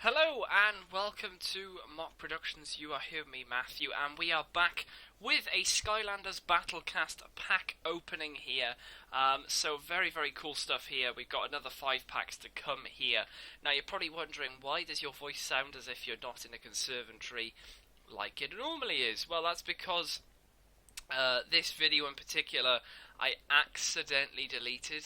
Hello and welcome to Mock Productions. You are here with me, Matthew, and we are back with a Skylanders Battlecast pack opening here. So very cool stuff here. We've got another 5 packs to come here. Now you're probably wondering, why does your voice sound as if you're not in a conservatory like it normally is? Well, that's because this video in particular I accidentally deleted.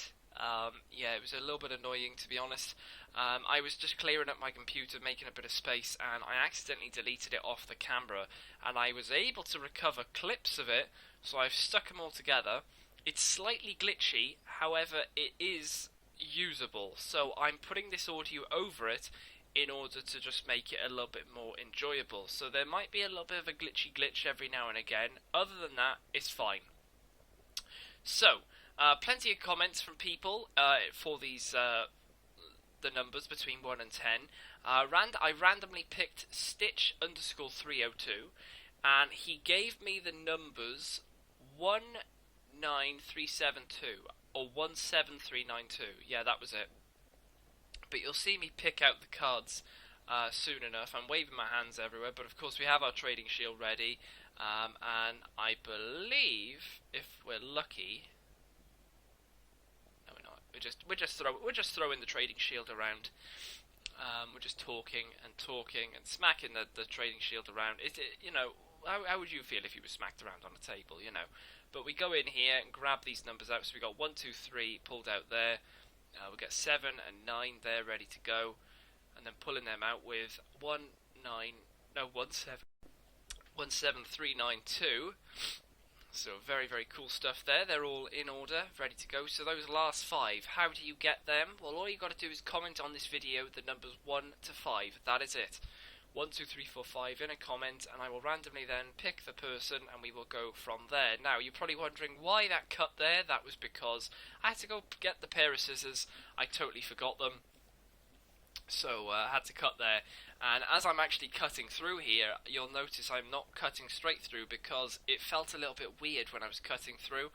Yeah, it was a little bit annoying, to be honest. I was just clearing up my computer, making a bit of space, and I accidentally deleted it off the camera, and I was able to recover clips of it, so I've stuck them all together. It's slightly glitchy, however, it is usable, so I'm putting this audio over it in order to just make it a little bit more enjoyable. So there might be a little bit of a glitch every now and again. Other than that, it's fine. So, plenty of comments from people for these the numbers between 1 and 10. I randomly picked Stitch underscore 302, and he gave me the numbers 19372 or 17392. Yeah, that was it. But you'll see me pick out the cards soon enough. I'm waving my hands everywhere, but of course we have our trading shield ready, and I believe if we're lucky. We're just throwing the trading shield around. We're just talking and smacking the trading shield around. How would you feel if you were smacked around on a table, you know? But we go in here and grab these numbers out. So we got 1, 2, 3 pulled out there. We get 7 and 9 there ready to go, and then pulling them out with 17392. So very cool stuff there. They're all in order, ready to go. So those last 5, how do you get them? Well, all you got to do is comment on this video the numbers 1 to 5. That is it. 1, 2, 3, 4, 5 in a comment, and I will randomly then pick the person, and we will go from there. Now, you're probably wondering why that cut there. That was because I had to go get the pair of scissors. I totally forgot them. So I had to cut there, and as I'm actually cutting through here, you'll notice I'm not cutting straight through because it felt a little bit weird when I was cutting through.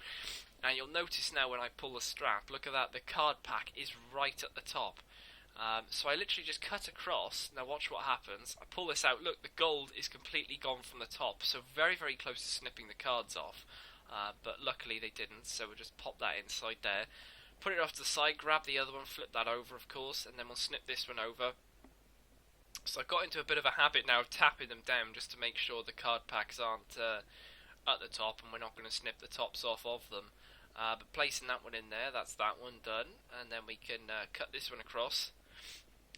And you'll notice now when I pull the strap, look at that, the card pack is right at the top. So I literally just cut across. Now watch what happens. I pull this out, look, the gold is completely gone from the top, so very close to snipping the cards off, but luckily they didn't, so we'll just pop that inside there. Put it off to the side, grab the other one, flip that over of course, and then we'll snip this one over. So I've got into a bit of a habit now of tapping them down just to make sure the card packs aren't at the top, and we're not going to snip the tops off of them. But placing that one in there, that's that one done, and then we can cut this one across.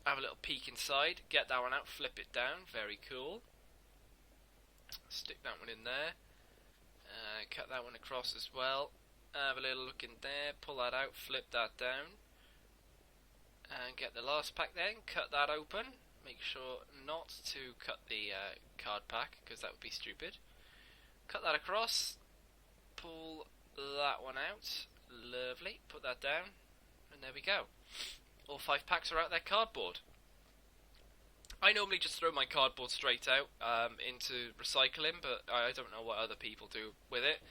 Have a little peek inside, get that one out, flip it down, very cool. Stick that one in there, cut that one across as well. Have a little look in there, pull that out, flip that down, and get the last pack then, cut that open. Make sure not to cut the card pack, because that would be stupid. Cut that across, pull that one out, lovely, put that down, and there we go. All 5 packs are out there cardboard. I normally just throw my cardboard straight out into recycling, but I don't know what other people do with it.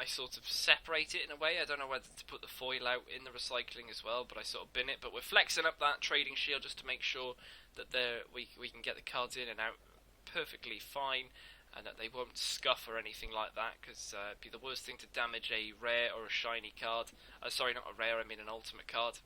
I sort of separate it in a way. I don't know whether to put the foil out in the recycling as well, but I sort of bin it. But we're flexing up that trading shield just to make sure that we can get the cards in and out perfectly fine, and that they won't scuff or anything like that, because it'd be the worst thing to damage a rare or a shiny card. Sorry, not a rare, I mean an ultimate card.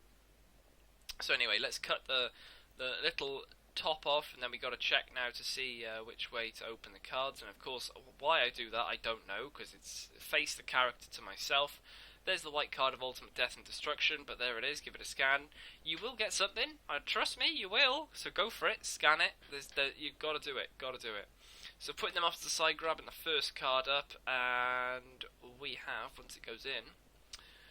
So anyway, let's cut the little top off, and then we got to check now to see which way to open the cards. And of course, why I do that I don't know, because it's face the character to myself. There's the white card of Ultimate Death and Destruction, but there it is. Give it a scan. You will get something. Trust me, you will. So go for it. Scan it. You've got to do it. Got to do it. So putting them off to the side, grabbing the first card up, and we have, once it goes in,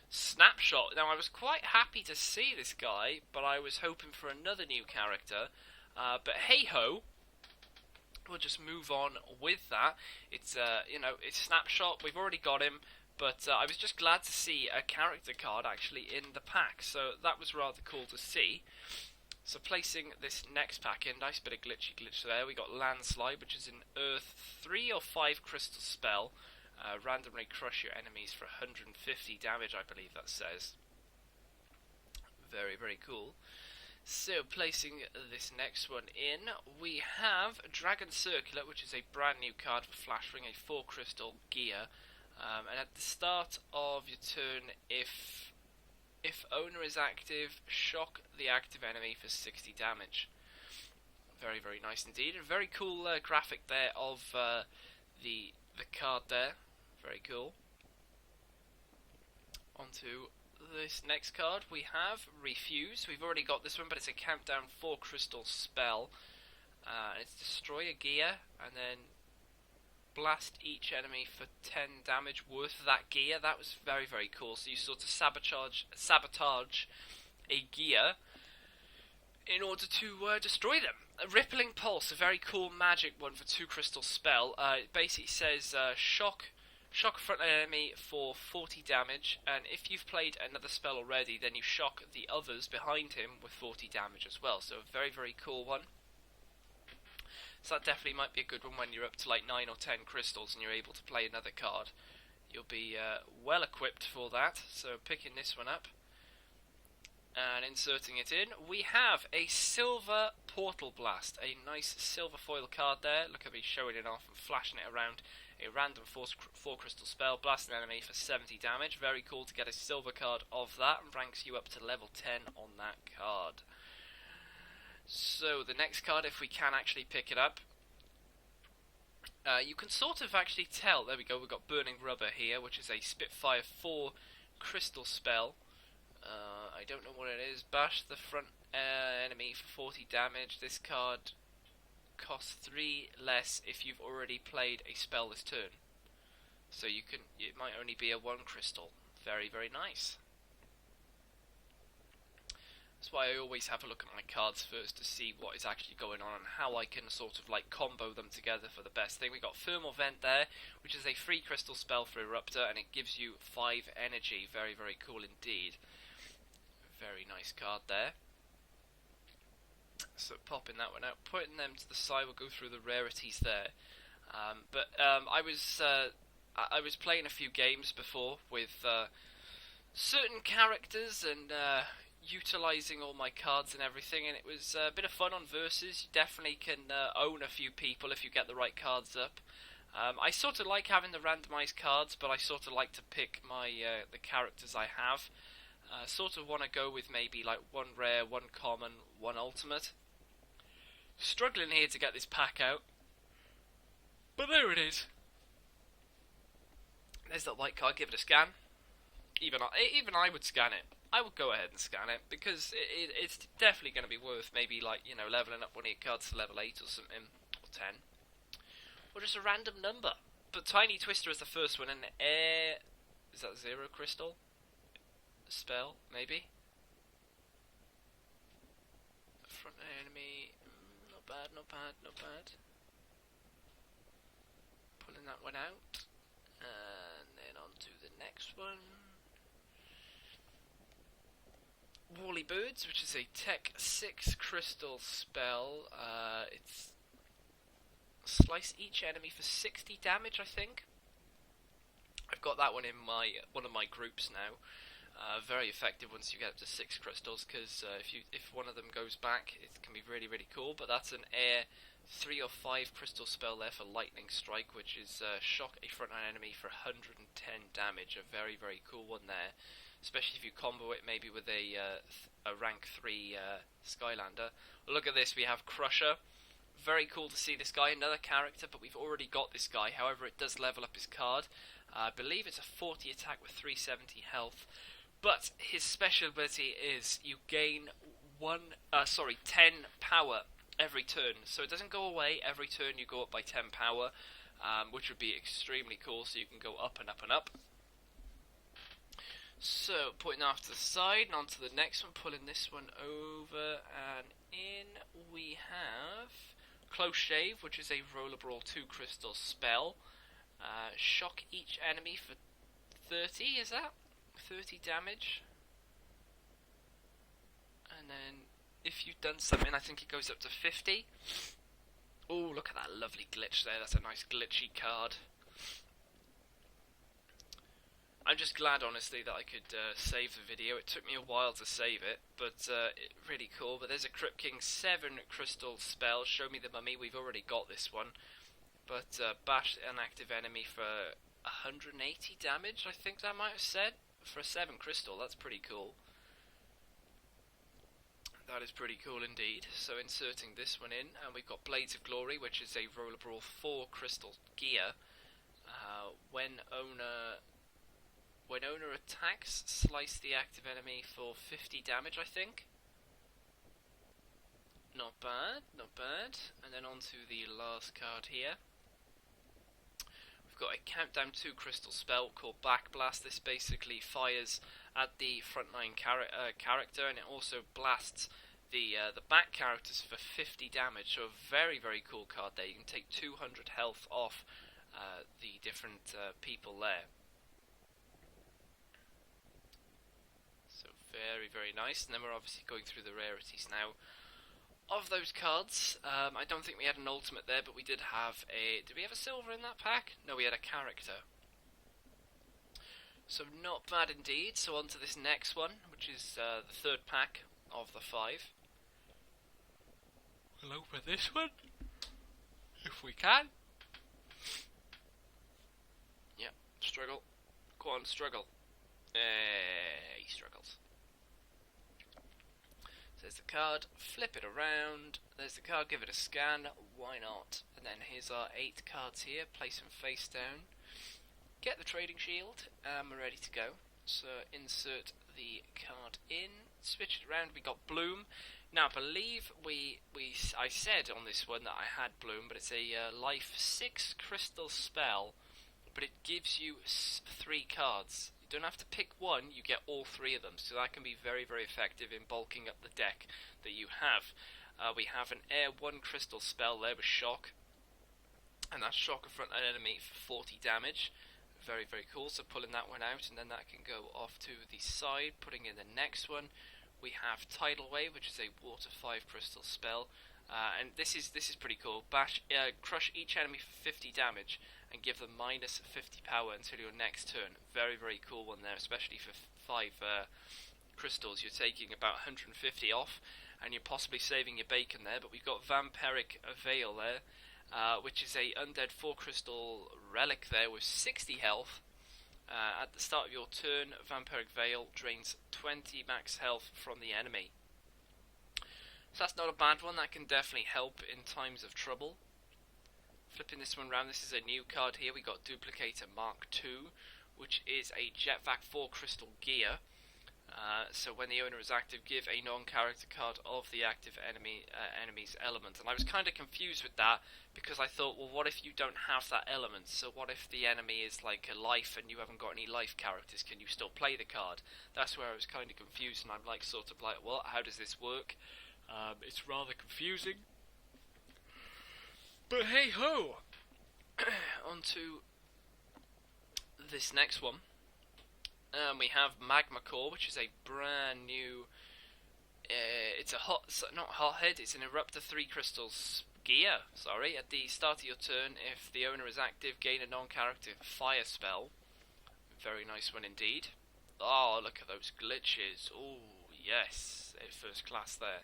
Snapshot. Now I was quite happy to see this guy, but I was hoping for another new character. But hey ho, we'll just move on with that. It's it's Snapshot. We've already got him, but I was just glad to see a character card actually in the pack. So that was rather cool to see. So placing this next pack in, nice bit of glitch there. We got Landslide, which is an Earth 3 or 5 crystal spell. Randomly crush your enemies for 150 damage, I believe that says. Very cool. So, placing this next one in, we have Dragon Circular, which is a brand new card for Flash Ring, a 4 crystal gear. And at the start of your turn, if owner is active, shock the active enemy for 60 damage. Very, very nice indeed. A very cool graphic there of the card there. Very cool. Onto this next card, we have Refuse. We've already got this one, but it's a countdown 4 crystal spell. It's destroy a gear and then blast each enemy for 10 damage worth of that gear. That was very, very cool. So you sort of sabotage a gear in order to destroy them. A Rippling Pulse, a very cool magic one for 2 crystal spell. It basically says shock a front enemy for 40 damage, and if you've played another spell already, then you shock the others behind him with 40 damage as well. So a very, very cool one. So that definitely might be a good one when you're up to like 9 or 10 crystals and you're able to play another card. You'll be well equipped for that. So picking this one up and inserting it in, we have a Silver Portal Blast, a nice silver foil card there. Look at me showing it off and flashing it around. A random 4 crystal spell, blast an enemy for 70 damage. Very cool to get a silver card of that, and ranks you up to level 10 on that card. So the next card, if we can actually pick it up, you can sort of actually tell. There we go, we've got Burning Rubber here, which is a Spitfire 4 crystal spell. I don't know what it is. Bash the front enemy for 40 damage. This card costs 3 less if you've already played a spell this turn. So it might only be a 1 crystal. Very, very nice. That's why I always have a look at my cards first to see what is actually going on and how I can sort of like combo them together for the best thing. We got Thermal Vent there, which is a 3 crystal spell for Eruptor, and it gives you 5 energy. Very, very cool indeed. Very nice card there. So popping that one out, putting them to the side. We'll go through the rarities there. I was playing a few games before with certain characters and utilising all my cards and everything, and it was a bit of fun on Versus. You definitely can own a few people if you get the right cards up. I sort of like having the randomised cards, but I sort of like to pick my the characters I have. Sort of want to go with maybe like 1 rare, 1 common, 1 ultimate. Struggling here to get this pack out, but there it is. There's that white card. Give it a scan. Even I would scan it. I would go ahead and scan it because it's definitely going to be worth maybe like, you know, leveling up one of your cards to level 8 or something, or 10, or just a random number. But Tiny Twister is the first one, and is that 0 crystal spell maybe? Front enemy, not bad, not bad, not bad. Pulling that one out, and then on to the next one. Wally Birds, which is a Tech 6 crystal spell. It's slice each enemy for 60 damage, I think. I've got that one in one of my groups now. Very effective once you get up to 6 crystals, because if one of them goes back, it can be really, really cool. But that's an air 3 or 5 crystal spell there for Lightning Strike, which is shock a frontline enemy for 110 damage. A very, very cool one there, especially if you combo it maybe with a rank 3 Skylander. Well, look at this, we have Crusher. Very cool to see this guy, another character, but we've already got this guy. However, it does level up his card. I believe it's a 40 attack with 370 health. But his special ability is you gain 10 power every turn. So it doesn't go away every turn, you go up by 10 power, which would be extremely cool, so you can go up and up and up. So, putting that off to the side, and on to the next one, pulling this one over, and in we have Close Shave, which is a Roller Brawl 2 crystal spell. Shock each enemy for 30, is that? 30 damage. And then, if you've done something, I think it goes up to 50. Oh, look at that lovely glitch there, that's a nice glitchy card. I'm just glad, honestly, that I could save the video. It took me a while to save it, but really cool. But there's a Crypt King 7 crystal spell. Show me the mummy. We've already got this one. But bash an active enemy for 180 damage, I think that might have said. For a 7 crystal, that's pretty cool. That is pretty cool indeed. So inserting this one in, and we've got Blades of Glory, which is a Roller Brawl 4 crystal gear. When owner attacks, slice the active enemy for 50 damage, I think. Not bad, not bad. And then on to the last card here. We've got a Countdown 2 crystal spell called Back Blast. This basically fires at the frontline character, and it also blasts the back characters for 50 damage. So a very, very cool card there. You can take 200 health off the different people there. So very, very nice. And then we're obviously going through the rarities now. Of those cards, I don't think we had an ultimate there, but we did have a... Did we have a silver in that pack? No, we had a character. So not bad indeed. So on to this next one, which is the third pack of the 5. We'll open this one, if we can. Yep, struggle. Go on, struggle. He struggles. There's the card, flip it around, there's the card, give it a scan, why not? And then here's our 8 cards here, place them face down, get the trading shield, and we're ready to go. So insert the card in, switch it around, we got Bloom. Now I believe I said on this one that I had Bloom, but it's a life 6 crystal spell, but it gives you 3 cards. You don't have to pick one, you get all 3 of them, so that can be very, very effective in bulking up the deck that you have. We have an Air 1 crystal spell there with Shock, and that's Shock a frontline enemy for 40 damage. Very, very cool, so pulling that one out, and then that can go off to the side, putting in the next one. We have Tidal Wave, which is a Water 5 crystal spell, and this is pretty cool. Crush each enemy for 50 damage, and give them minus 50 power until your next turn. Very, very cool one there, especially for 5 crystals. You're taking about 150 off, and you're possibly saving your bacon there. But we've got Vampiric Veil there, which is a undead 4 crystal relic there with 60 health. At the start of your turn, Vampiric Veil drains 20 max health from the enemy. So that's not a bad one. That can definitely help in times of trouble. Flipping this one round, this is a new card here. We got Duplicator Mark II, which is a Jetvac 4 crystal gear. So when the owner is active, give a non-character card of the active enemy's element. And I was kind of confused with that, because I thought, well, what if you don't have that element? So what if the enemy is like a life and you haven't got any life characters? Can you still play the card? That's where I was kind of confused, and I'm like, sort of like, well, how does this work? It's rather confusing. But hey ho! On to this next one. We have Magma Core, which is a brand new. It's a not hothead. It's an Eruptor 3 crystals gear. Sorry. At the start of your turn, if the owner is active, gain a non-character fire spell. Very nice one indeed. Oh, look at those glitches. Oh yes, first class there.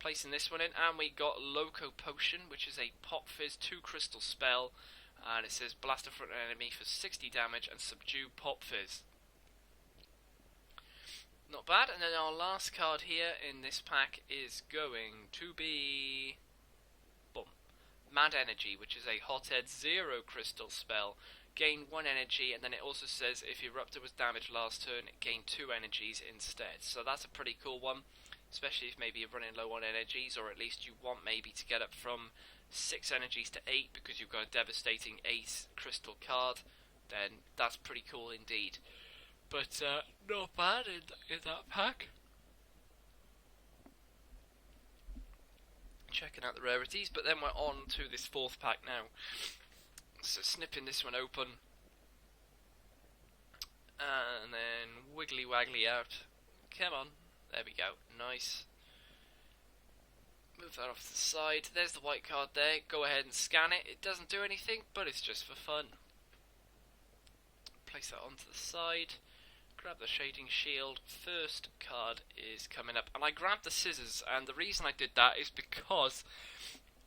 Placing this one in, and we got Loco Potion, which is a Pop Fizz 2 crystal spell, and it says blast a front enemy for 60 damage and subdue Pop Fizz. Not bad. And then our last card here in this pack is going to be Mad Energy, which is a Hothead 0 crystal spell. Gain 1 energy, and then it also says if your Eruptor was damaged last turn, gain 2 energies instead. So that's a pretty cool one. Especially if maybe you're running low on energies, or at least you want maybe to get up from 6 energies to 8 because you've got a devastating 8 crystal card, then that's pretty cool indeed. But not bad in that pack. Checking out the rarities, but then we're on to this 4th pack now. So snipping this one open, and then wiggly waggly out. Come on. There we go, nice. Move that off to the side. There's the white card there. Go ahead and scan it. It doesn't do anything, but it's just for fun. place that onto the side. Grab the shading shield. First card is coming up, and I grabbed the scissors, and the reason I did that is because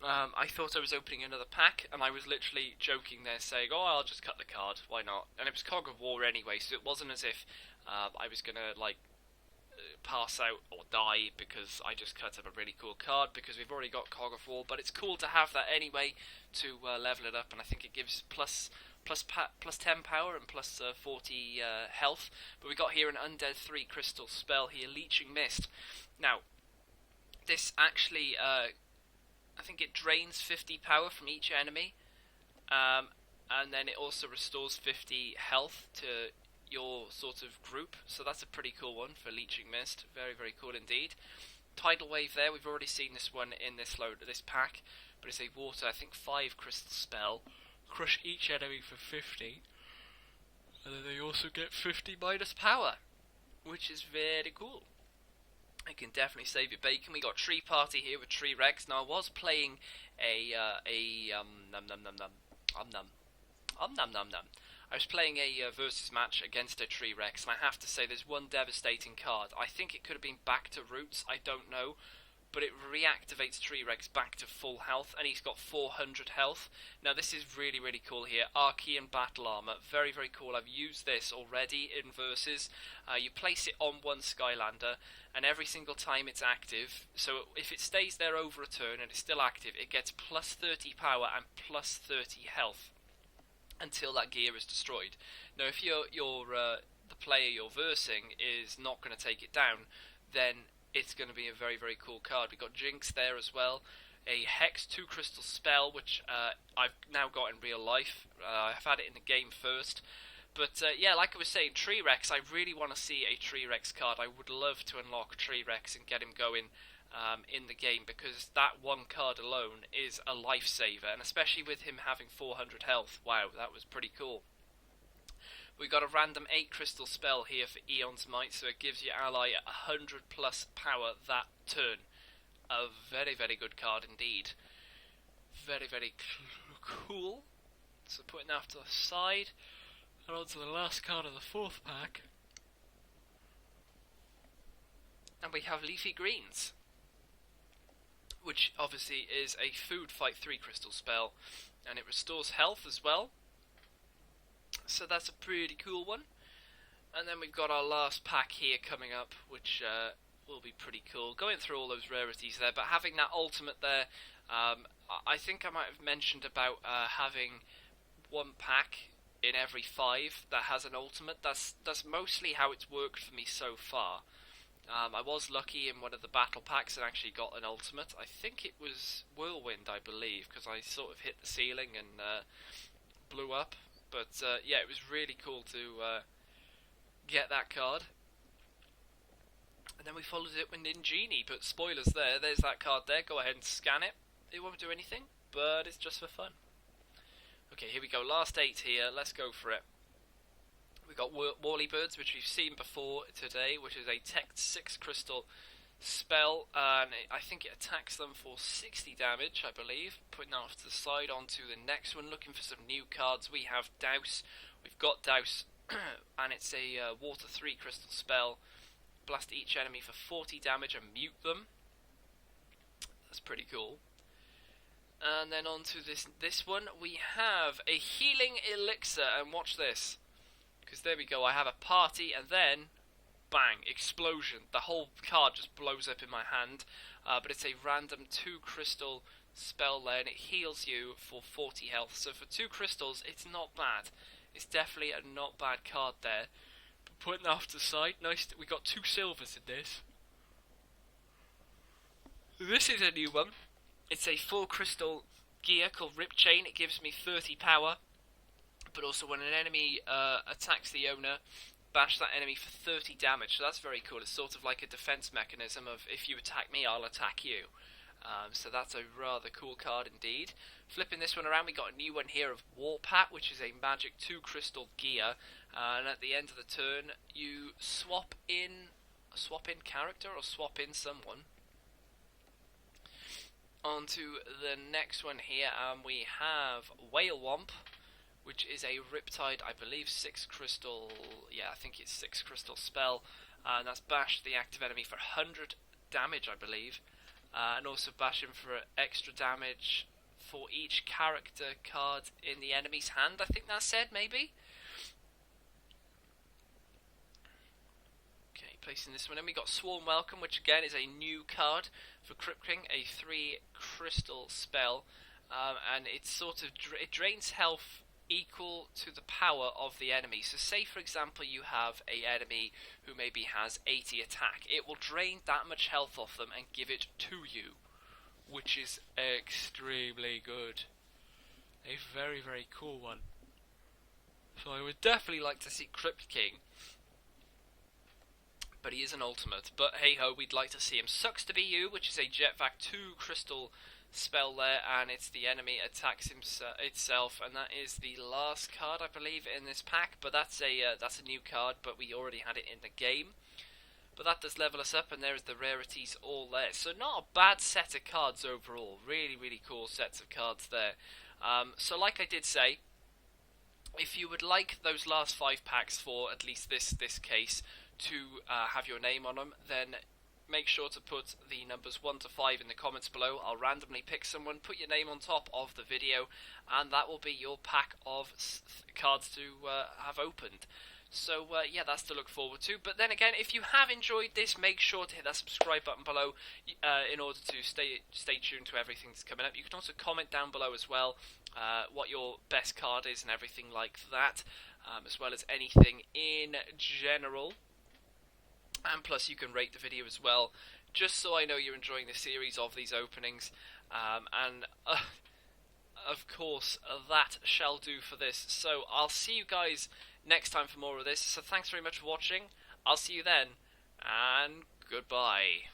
I thought I was opening another pack, and I was literally joking there, saying, "Oh, I'll just cut the card. Why not?" And it was Cog of War anyway, so it wasn't as if I was gonna like pass out or die because I just cut up a really cool card, because we've already got Cog of War. But it's cool to have that anyway to level it up, and I think it gives plus 10 power and plus 40 health. But we got here an Undead 3 crystal spell here, Leeching Mist. Now, this actually, I think it drains 50 power from each enemy, and then it also restores 50 health to your sort of group, so that's a pretty cool one for Leeching Mist. Very, very cool indeed. Tidal Wave there, we've already seen this one in this pack, but it's a water, I think 5 crystal spell. Crush each enemy for 50, and then they also get 50 minus power, which is very cool. It can definitely save your bacon. We got Tree Party here with Tree Rex. Now I was playing I was playing a versus match against a Tree Rex, and I have to say there's one devastating card. I think it could have been back to roots, I don't know, but it reactivates Tree Rex back to full health, and he's got 400 health. Now this is really, really cool here. Archean Battle Armor, very, very cool. I've used this already in versus. You place it on one Skylander, and every single time it's active, so if it stays there over a turn and it's still active, it gets plus 30 power and plus 30 health until that gear is destroyed. Now if the player you're versing is not going to take it down, then it's going to be a very, very cool card. We've got Jinx there as well, a Hex 2 crystal spell, which I've now got in real life. I've had it in the game first. But yeah, like I was saying, Tree Rex, I really want to see a Tree Rex card. I would love to unlock Tree Rex and get him going in the game, because that one card alone is a lifesaver, and especially with him having 400 health. Wow, that was pretty cool. We got a random 8 crystal spell here for Eon's Might, so it gives your ally 100 plus power that turn. A very, very good card indeed. Very, very cool. So putting that to the side, and on to the last card of the 4th pack. And we have Leafy Greens, which obviously is a food fight 3 crystal spell, and it restores health as well. So that's a pretty cool one. And then we've got our last pack here coming up, which will be pretty cool. Going through all those rarities there, but having that ultimate there, I think I might have mentioned about having one pack in every 5 that has an ultimate. That's mostly how it's worked for me so far. I was lucky in one of the battle packs and actually got an ultimate. I think it was Whirlwind, I believe, because I sort of hit the ceiling and blew up. But yeah, it was really cool to get that card. And then we followed it with Ningini, but spoilers there. There's that card there. Go ahead and scan it. It won't do anything, but it's just for fun. Okay, here we go. Last 8 here. Let's go for it. We got Whirlybirds, which we've seen before today, which is a Tech 6 crystal spell, and I think it attacks them for 60 damage, I believe. Putting that off to the side, onto the next one, looking for some new cards. We have Douse. We've got Douse, and it's a Water 3 crystal spell. Blast each enemy for 40 damage and mute them. That's pretty cool. And then on to this one, we have a Healing Elixir, and watch this. Because there we go, I have a party, and then, bang, explosion. The whole card just blows up in my hand. But it's a random 2 crystal spell there, and it heals you for 40 health. So for 2 crystals, it's not bad. It's definitely a not bad card there. But putting that off to the side, nice. We got 2 silvers in this. This is a new one. It's a 4 crystal gear called Rip Chain. It gives me 30 power. But also when an enemy attacks the owner, bash that enemy for 30 damage. So that's very cool. It's sort of like a defense mechanism of, if you attack me, I'll attack you. So that's a rather cool card indeed. Flipping this one around, we got a new one here of Warpath, which is a magic 2 crystal gear. And at the end of the turn, you swap in character or swap in someone. On to the next one here, we have Whale Womp, which is a Riptide, I believe 6 crystal, yeah, I think it's 6 crystal spell, and that's bash the active enemy for 100 damage, I believe, and also bash him for extra damage for each character card in the enemy's hand, I think that said, maybe? Okay, placing this one in, we got Swarm Welcome, which again is a new card for Crypt King, a 3 crystal spell, and it's sort of, it drains health equal to the power of the enemy. So say for example you have a enemy who maybe has 80 attack, it will drain that much health off them and give it to you, which is extremely good. A very, very cool one. So I would definitely like to see Crypt King, but he is an ultimate. But hey ho, we'd like to see him. Sucks to be you, which is a Jetvac 2 crystal spell there, and it's the enemy attacks itself, and that is the last card I believe in this pack. But that's a new card, but we already had it in the game. But that does level us up, and there's the rarities all there. So not a bad set of cards overall. Really, really cool sets of cards there. So like I did say, if you would like those last 5 packs for at least this case to have your name on them, then make sure to put the numbers 1 to 5 in the comments below. I'll randomly pick someone, put your name on top of the video, and that will be your pack of cards to have opened. So yeah, that's to look forward to. But then again, if you have enjoyed this, make sure to hit that subscribe button below in order to stay tuned to everything that's coming up. You can also comment down below as well what your best card is and everything like that, as well as anything in general. And plus you can rate the video as well, just so I know you're enjoying the series of these openings. Of course, that shall do for this. So I'll see you guys next time for more of this. So thanks very much for watching. I'll see you then, and goodbye.